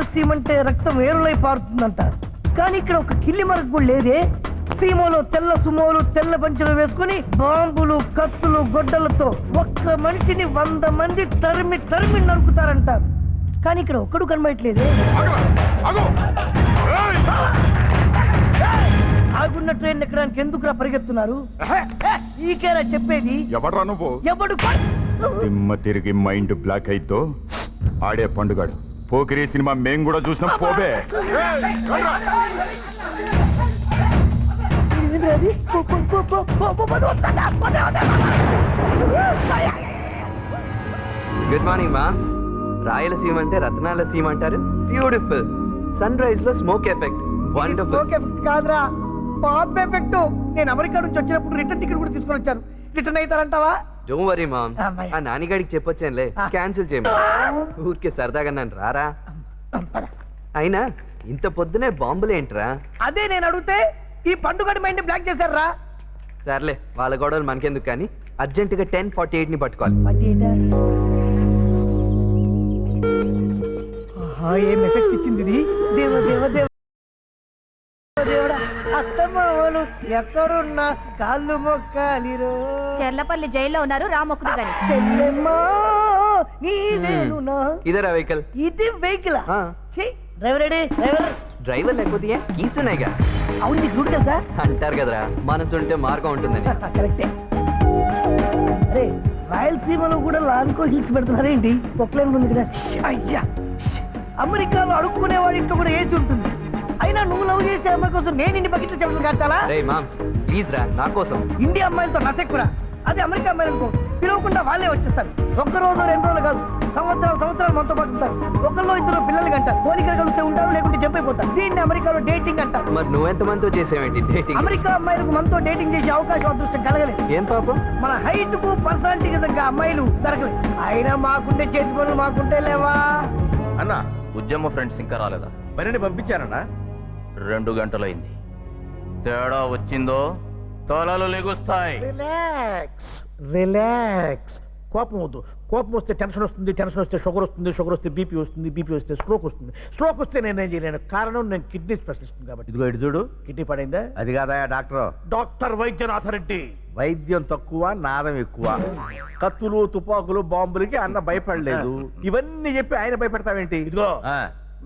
రాయలసీమ అంటే రక్తం ఏరులై పారుతుందంట. కానీ ఇక్కడ ఒక కిల్లి మరకు కూడా లేదే. సీమలో తెల్ల సుమోలు తెల్ల పంచులు వేసుకుని బాంబులు కత్తులు గొడ్డలతో ఒక్క మనిషిని 100 మంది తరిమి తరిమి నరుకుతారంట. కానీ ఇక్కడ ఒక్కడు కనబడట్లేదే. ఆగున్న ట్రైన్ ఎక్కడానికి ఎందుకురా పరిగెత్తున్నారు? ఈకేరా చెప్పేది. ఎవడ్రా నువ్వు? ఎవడు దిమ్మ తిరిగి మైండ్ బ్లాక్ అయితో ఆడే పండుగాడు. పోకిరి సినిమా మేం కూడా చూసినాం. పోబే. గుడ్ మార్నింగ్ మ్యామ్స్. రాయలసీమ అంటే రత్నాల సీమ అంటారు. బ్యూటిఫుల్. సన్ రైజ్ లో smoke effect. Wonderful. Smoke effect కాదురా, బాంబ్ ఎఫెక్ట్. నేను అమెరికా నుంచి వచ్చినప్పుడు రిటర్న్ టికెట్ కూడా తీసుకొని వచ్చాను. రిటర్న్ అవుతారంటావా? డోంట్ వరీ మామ్స్. ఆ నానిగాడికి చెప్పొచ్చానులే, క్యాన్సిల్ చేయమని. ఊరికే సరదాగా నన్ను రారా. అయినా ఇంత పొద్దునే బాంబులేంట్రా? అదే నేను అడిగితే ఈ పండుగ మైండ్ బ్లాక్ చేశారా. సర్లే, వాళ్ళ గొడవలు మనకెందుకు కానీ అర్జెంటుగా 10:48 ని పట్టుకోవాలి. ఏం ఎఫెక్ట్ ఇచ్చింది ఇది? దేవ దేవ దేవ దేవుడా, అత్తమ్మలు ఎక్కడున్నా కాళ్ళు మొక్కాలిరో. చెర్లపల్లి జైల్లో ఉన్నారు, రామొక్కుదు గాని. చెల్లెమ్మా నీవేనునా. ఇదేరా వెహికల్? ఇది వెహికల్. Driver ready. డ్రైవర్ లేకపోతే కీసున్నాయిగా. అవును, నీకు గుడ్ కదా అంటారు కదరా, మనసు ఉంటే మార్గం ఉంటుందని. కరెక్టే. అరే, రాయలసీమలో కూడా లాన్కో హిల్స్ పెడుతున్నారేంటి? పొక్లైన్ ఉంది కదా. అయ్యా, అమెరికాలో అడుక్కునేవాడి ఇంట్లో కూడా ఏసీ ఉంటుంది. అయినా నువ్వు లవ్ చేసే అమ్మాయి కోసం నేను ఇన్ని బకెట్లు చెప్పడం కాచాలా? రేయ్ మామ్స్, ప్లీజ్ రా, నా కోసం. ఇండియా అమ్మాయిలతో నసెక్కురా. అదే అమెరికా అమ్మాయిలు అనుకో, పిలవకుండా వాళ్ళే వచ్చేస్తారు. ఒక్క రోజు 2 రోజులు కాదు, సంవత్సరాలు మనతో పాటు ఉంటారు. ఒకళ్ళు 2 పిల్లలకి అంటారు. పోలికలు కలిస్తే ఉంటారు, లేకుంటే జంప్ అయిపోతారు. దీన్ని అమెరికాలో డేటింగ్ అంటారు. మరి నువ్వెంత మందితో చేసేవేంటి డేటింగ్? అమెరికా అమ్మాయిలకు మనతో డేటింగ్ చేసే అవకాశం అదృష్టం కలగలేదు. ఏం పాపం? మన హైట్ కు పర్సనాలిటీకి తగ్గ అమ్మాయిలు దొరకలేదు. అయినా మాకుంటే చేతి పనులు మాకుంటే లేవా అన్న? ఉద్యమ ఫ్రెండ్స్ ఇంకా రాలేదా? పనిని పంపించారన్నా. 2 గంటలైంది. తేడా వచ్చిందో తోలాలు లెగుస్తాయి. రిలాక్స్. కోపం వద్దు. కోపం వస్తే టెన్షన్ వస్తుంది, టెన్షన్ వస్తే షుగర్ వస్తుంది, షుగర్ వస్తే బీపీ వస్తుంది, బీపీ వస్తే స్ట్రోక్ వస్తుంది, స్ట్రోక్ వస్తే నేనేం చేయలేను. కారణం నేను కిడ్నీ స్పెషలిస్ట్ కాబట్టి. ఇదిగో ఇటు చూడు. కిడ్నీ పడైందా? అది కాదా డాక్టర్? డాక్టర్ వైద్యనాథరెడ్డి. వైద్యం తక్కువ, నాదం ఎక్కువ. కత్తులు తుపాకులు బాంబులకి అన్న భయపడలేదు. ఇవన్నీ చెప్పి ఆయన భయపడతావేంటి? ఇదిగో,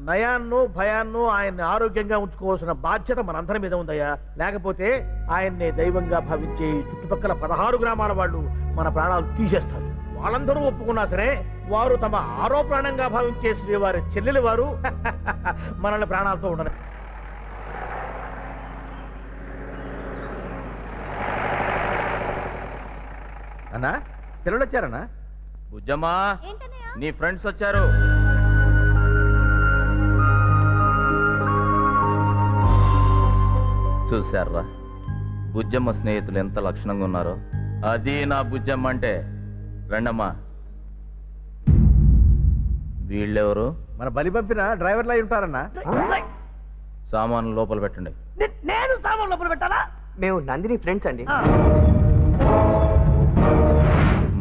నయాన్నో భయాన్నో ఆయన్ని ఆరోగ్యంగా ఉంచుకోవాల్సిన బాధ్యత మనందరి మీద ఉందయ్యా. లేకపోతే ఆయన్ని దైవంగా భావించే చుట్టుపక్కల 16 గ్రామాల వాళ్ళు మన ప్రాణాలు తీసేస్తారు. వాళ్ళందరూ ఒప్పుకున్నా సరే వారు తమ ఆరో ప్రాణంగా భావించే శ్రీవారి చెల్లెలి వారు మనల్ని ప్రాణాలతో ఉండరు. అన్నా, పిల్లలు వచ్చారన్నా? ఉద్యమా, నీ ఫ్రెండ్స్ వచ్చారు. చూశారా బుజ్జమ్మ స్నేహితులు ఎంత లక్షణంగా ఉన్నారో? అది నా బుజ్జమ్మ అంటే. రండమ్మా. వీళ్ళెవరు? మన బలి పంపిన డ్రైవర్లు అయి ఉంటారన్నా. సామాన్లు లోపల పెట్టండి. నేను సామాన్ లోపల పెట్టాలా? మేము నందిని ఫ్రెండ్స్ అండి.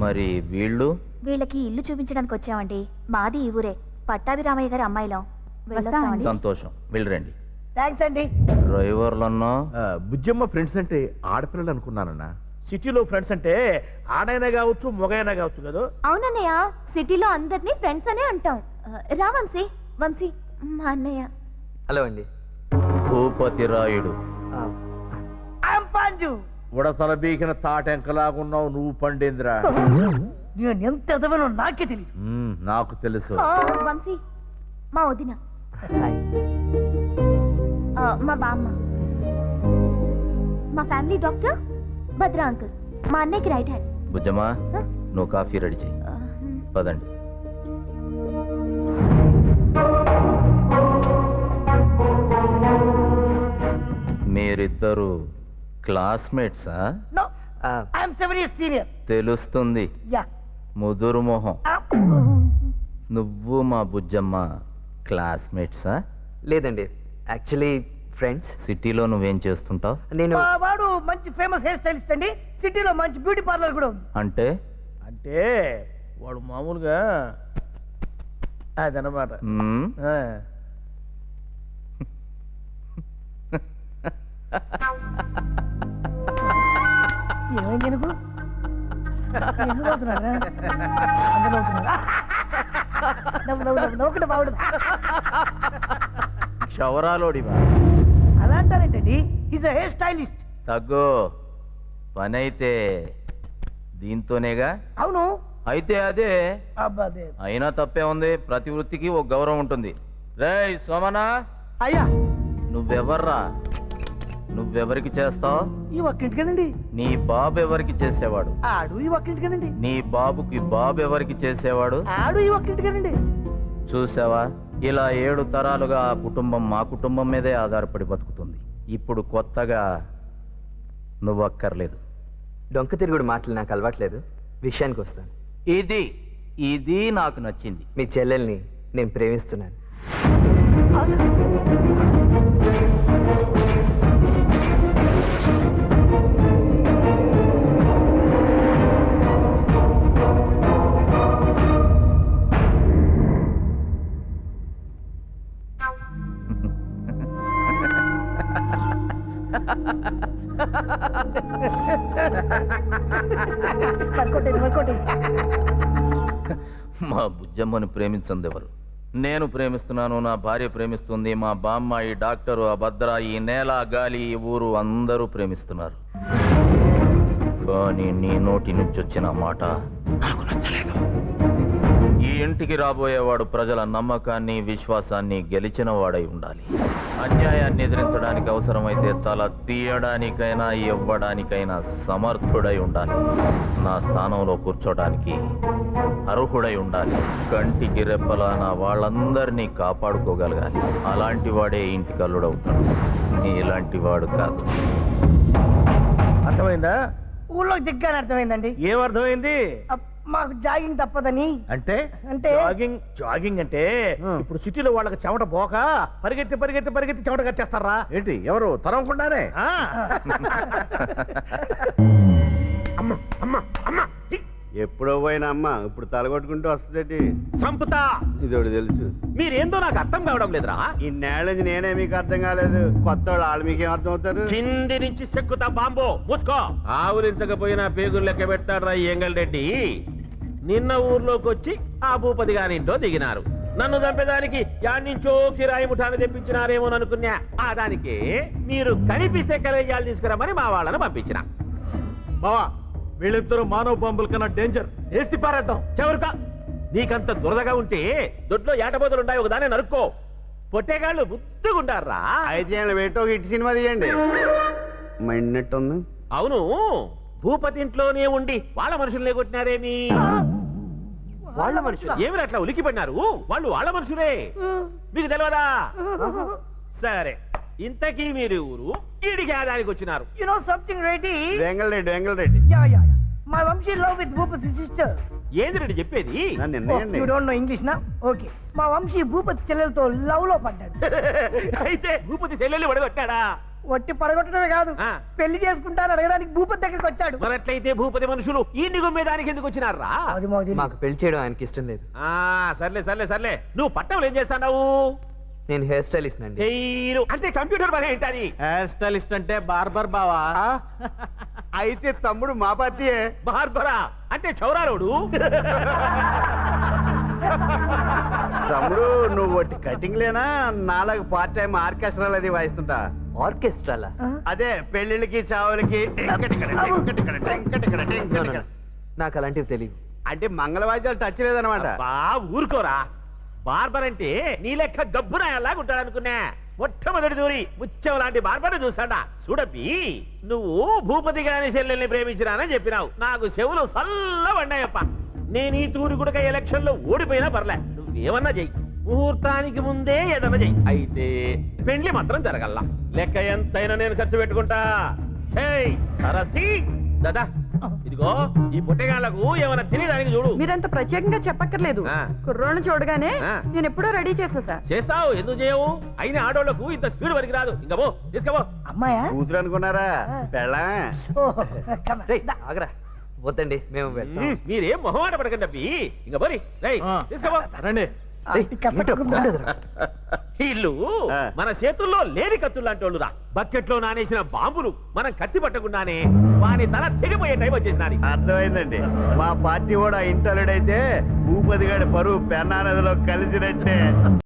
మరి వీళ్ళు? వీళ్ళకి ఇల్లు చూపించడానికి వచ్చామండి. మాది ఈ ఊరే, పట్టాభిరామయ్య గారి అమ్మాయిలం. సంతోషం, వెళ్ళరండి. థ్యాంక్స్ అండి. డ్రైవర్లన్నా? బుజ్జమ్మ ఫ్రెండ్స్ అంటే ఆడపిల్లలు అనుకున్నానన్నా. సిటీలో ఫ్రెండ్స్ అంటే ఆడైనా కావచ్చు, మొగైనా కావచ్చు కదా. అవునన్నయ్య, సిటీలో అందరినీ ఫ్రెండ్స్ అనే అంటాం. రా వంశీ. వంశీ మా అన్నయ్య. హలో అండి. భూపతి రాయుడు. ఉడతల బీకిన తాటెంకలాగున్నావు నువ్వు. పండేంద్రా, నేను ఎంత ఎదవనో నాకే తెలియదు. నాకు తెలుసు. వంశీ మా వదిన. మా బామ్మ. మా ఫ్యామిలీ డాక్టర్ భద్రా అంకుల్. మా అన్నయ్యకి రైట్ హ్యాండ్. బుజ్జమ్మా, నువ్వు కాఫీ రెడీ చేయి. పదండి. మీరిద్దరు క్లాస్మేట్సా? No, I am 7 years senior. తెలుస్తుంది. Yeah. ముదురు మొహం. నువ్వు మా బుజ్జమ్మ క్లాస్మేట్సా? లేదండి, యాక్చువల్లీ ఫ్రెండ్స్. సిటీలో నువ్వేం చేస్తుంటావు? నేను వాడు మంచి ఫేమస్ హెయిర్ స్టైలిస్ట్ అండి. సిటీలో మంచి బ్యూటీ పార్లర్ కూడా ఉంది. అంటే వాడు మామూలుగా అదనమాట. ఏమైంది ఎందుకు ఎందుకు అవుతున్నారా అందరూ నవ్వుతున్నారా? నవ్వుకుంటే బాగుండదు. క్షవరాలోడివా అలా అంటారేంటండి? Is hair stylist. తగ్గు పని అయితే దీంతోనేగా. అవును. అయితే అదే. అబ్బా అదే. అయినా తప్పే ఉంది, ప్రతి వృత్తికి ఒక గౌరవం ఉంటుంది. రేయ్ సోమనా, అయ్యా నువ్వెవర్రా? నువ్వెవరికి చేస్తావు? ఈ ఒక్కింటికేనండి. నీ బాబు ఎవరికి చేసేవాడు? ఆడు ఈ ఒక్కింటికేనండి. నీ బాబుకి బాబు ఎవరికి చేసేవాడు? ఆడు ఈ ఒక్కింటికేనండి. చూసావా, ఇలా 7 తరాలుగా ఆ కుటుంబం మా కుటుంబం మీదే ఆధారపడి బతుకుతుంది. ఇప్పుడు కొత్తగా నువ్వక్కర్లేదు. డొంక తిరుగుడు మాటలు నాకు అలవాట్లేదు. విషయానికి వస్తాను. ఇది ఇది నాకు నచ్చింది. మీ చెల్లెల్ని నేను ప్రేమిస్తున్నాను. వర్కౌట్. మా బుజ్జమ్మని ప్రేమించింది ఎవరు? నేను ప్రేమిస్తున్నాను, నా భార్య ప్రేమిస్తుంది, మా బామ్మ, ఈ డాక్టరు, ఆ భద్ర, ఈ నేల, గాలి, ఈ ఊరు అందరూ ప్రేమిస్తున్నారు. కానీ నీ నోటి నుంచి వచ్చిన మాట నాకు నచ్చలేదు. ఈ ఇంటికి రాబోయేవాడు ప్రజల నమ్మకాన్ని, విశ్వాసాన్ని గెలిచిన వాడై ఉండాలి. అన్యాయాన్ని ఎదిరించడానికి అవసరమైతే తల తీయడానికైనా ఇవ్వడానికైనా సమర్థుడై ఉండాలి. నా స్థానంలో కూర్చోడానికి అర్హుడై ఉండాలి. కంటికి రెప్పలా నా వాళ్ళందరినీ కాపాడుకోగలగాలి. అలాంటి వాడే ఇంటికి అల్లుడవుతాడు, ఇలాంటి వాడు కాదు. అర్థమైందా? ఊళ్ళో దిగ్గాని అర్థమైందండి. ఏమర్థమైంది? మాకు జాగింగ్ తప్పదని. అంటే అంటే జాగింగ్ అంటే ఇప్పుడు సిటీలో వాళ్ళకి చెమట పోక పరిగెత్తి పరిగెత్తి పరిగెత్తి చెమట కట్టేస్తారా ఏంటి? ఎవరు తరవకుండానే? ఎప్పుడో పోయిన అమ్మ ఇప్పుడు తలగొట్టుకుంటూ వస్తుందటి. సంపుతా ఇదోటి తెలుసు. మీరేందో నాకు అర్థం కావడం లేదురా. ఇన్నేళ్ళ నేనే మీకు అర్థం కాలేదు, కొత్త వాళ్ళు మీకేం అర్థం అవుతారు? కింది నుంచి చెక్కుతా బాంబో మూసుకో. ఆవులించకపోయినా పేగులు లెక్క పెడతాడ్రా ఎంగల్ రెడ్డి. నిన్న ఊర్లోకి వచ్చి ఆ భూపతి గారింటో దిగినారు. నన్ను చంపేదానికి యాడ్నించో కిరాయి ముఠాన్ని తెప్పించినారేమోననుకున్నా. ఆ దానికి మీరు కనిపిస్తే కలేజాలు తీసుకురమ్మని మా వాళ్ళని పంపించిన. బావా, వీళ్ళిద్దరూ మానవ బాంబుల కన్నా డేంజర్. వేసి పారేద్దాం చెవరుకా. నీకంత దురదగా ఉంటే దొడ్లో ఏటబోతులుంటాయి, ఒకదానే నరుక్కో. పొట్టేగాళ్ళు బుద్ధిగుంటారా? అయితే పెట్టో హిట్ సినిమా తీయండి. మండినట్టుంది. అవును, భూపతి ఇంట్లోనే ఉండి వాళ్ళ మనుషుల్ని కొట్టినారేమి? వాళ్ళ మనుషులు ఏమి అట్లా ఉలికి పడినారు? వాళ్ళు వాళ్ళ మనుషులే, మీకు తెలియదా? సరే, ఇంతకీ మీరు ఊరు ఈడికి ఆదానికి వచ్చినారు. You know something Reddy? Vengalreddy. Yeah. My Vamshi love with Bhupathi sister. ఏంది రెడ్డి చెప్పేది? యు డోంట్ నో ఇంగ్లీష్ నా? ఓకే. మా వంశీ భూపతి చెల్లెలతో లవ్ లో పడ్డాడు. అయితే భూపతి చెల్లెలు పడగొట్టాడా? వట్టి పడగొట్టడమే కాదు, పెళ్లి చేసుకుంటాను అడగడానికి భూపతి దగ్గరికి వచ్చాడు. మరట్లయితే భూపతి మనుషులు ఈ నిగుమ్మేదానికి ఎందుకు వచ్చినారా? మాకు పెళ్లి చేయడం ఆయనకి ఇష్టం లేదు. సర్లే నువ్వు పట్టణంలో ఏం చేస్తావు? నేను హెయిర్ స్టైలిస్ట్ అండి. అంటే కంప్యూటర్ పని ఏంటది? హెయిర్ స్టైలిస్ట్ అంటే బార్బర్ బావా. అయితే తమ్ముడు మా పార్టీయే. బార్బరా అంటే చౌరాలోడు. తమ్ముడు నువ్వు ఒకటి కటింగ్ లేనా? నాలుగు పార్ట్ టైం ఆర్కెస్ట్రాలు అది వాయిస్తుంటా. ఆర్కెస్ట్రాలా? అదే పెళ్లిళ్ళకి చావులకి నాకు అలాంటివి తెలియదు. అంటే మంగళవాద్యాలు టచ్ లేదనమాట. ఊరుకోరా. బార్బర్ అంటే నీ లెక్క గబ్బునాయల్లాగా ఉంటాడనుకున్నా. మొట్టమొదటి దూరి ముత్యం లాంటి బార్బర్ చూసాడా? చూడబ్బి, నువ్వు భూపతి గారి చెల్లెల్ని ప్రేమించినానని చెప్పినావు. నాకు చెవులు సల్లబడ్డాయప్ప. నేను ఈ తూరి గుడక ఎలక్షన్ లో ఓడిపోయినా పర్లే, నువ్వేమన్నా చెయ్యి. ముహూర్తానికి ముందే ఏదన్నా చెయ్యి. అయితే పెళ్లి మాత్రం జరగల్లా. లెక్క ఎంతైనా నేను ఖర్చు పెట్టుకుంటా. సరసి దాదా, ఇదిగో ఈ పుట్టగాళ్లకు ఏమైనా తినేదానికి చూడు. మీరంత ప్రత్యేకంగా చెప్పక్కర్లేదు. కుర్రోళ్ళని చూడగానే నేను ఎప్పుడో రెడీ చేసేసా. చేస్తావు, ఎందుకు చేయవు? అయిన ఆడోళ్లకు ఇంత స్పీడ్ వరకు రాదు. ఇంకా పో, తీసుకోపో. అమ్మాయా? కూతురు అనుకున్నారా? పెళ్ళా? ఆగరా. వద్దండి, మేము వెళ్తాం. మీరేం మొహమాట పడకండి అబ్బి. ఇంకా పోరి, తీసుకోపో. రండి. వీళ్ళు ఆ. మన చేతుల్లో లేని కత్తులు లాంటి వాళ్ళురా. బకెట్లో నానేసిన బాంబులు మనం కత్తి పట్టకుండానే వాని తల తెగిపోయే టైం వచ్చేసినది. అర్థమైందండి. మా పార్టీ కూడా ఇంటలుడైతే భూపతి గారి పరువు పెన్నా నదిలో కలిసినట్టే.